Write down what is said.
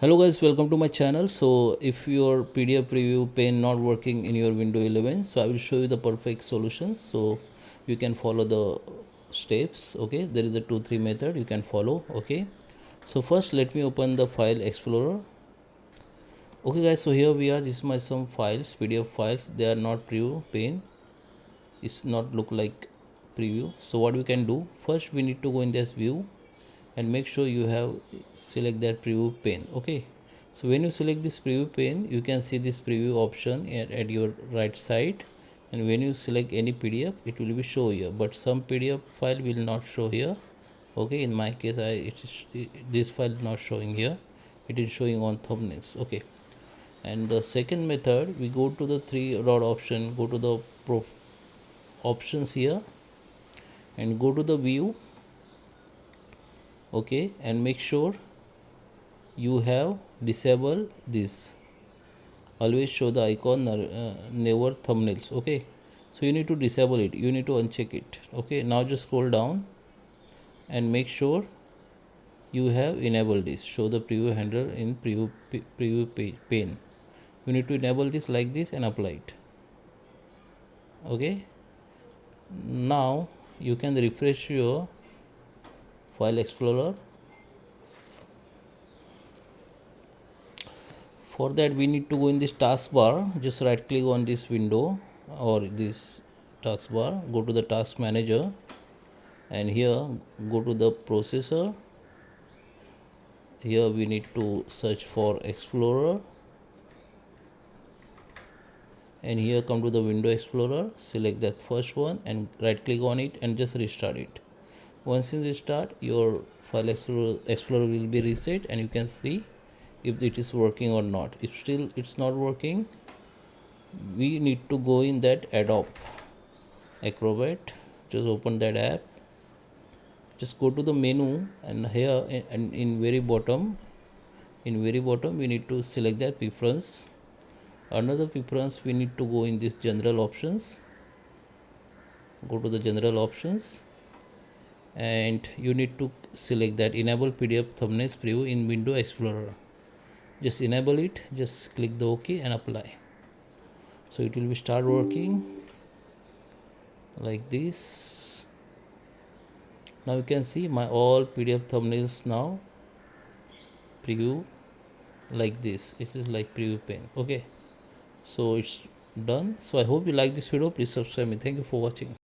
Hello guys, welcome to my channel. So if your PDF preview pane not working in your window 11, so I will show you the perfect solutions so you can follow the steps. Okay, there is a 2-3 method you can follow. Okay, so first let me open the file explorer. Okay guys, so here we are. This is my some files, PDF files. They are not preview pane. It's not look like preview. So what we can do, first we need to go in this view and make sure you have select that preview pane. Okay, so when you select this preview pane, you can see this preview option at your right side, and when you select any PDF, it will be show here, but some PDF file will not show here. Okay, in my case this file is not showing here, it is showing on thumbnails. Okay, and the second method, we go to the three dot option, go to the options here and go to the view. Okay, and make sure you have disabled this always show the icon never thumbnails. Okay, so you need to disable it, you need to uncheck it. Okay, now just scroll down and make sure you have enabled this show the preview handle in preview pane. You need to enable this like this and apply it. Okay, now you can refresh your file explorer. For that we need to go in this taskbar, just right click on this window or this taskbar, go to the task manager and here go to the processor. Here we need to search for explorer and here come to the window explorer, select that first one and right click on it and just restart it. Once you restart, your file explorer will be reset and you can see if it is working or not. If still it's not working, we need to go in that Adobe Acrobat. Just open that app, just go to the menu and here and in very bottom we need to select that preference. Another preference, we need to go in this general options, go to the general options and you need to select that enable PDF thumbnails preview in window explorer. Just enable it, just click the OK and apply. So it will be start working like this. Now you can see my all PDF thumbnails now preview like this. It is like preview pane. Okay, so it's done. So I hope you like this video. Please subscribe me. Thank you for watching.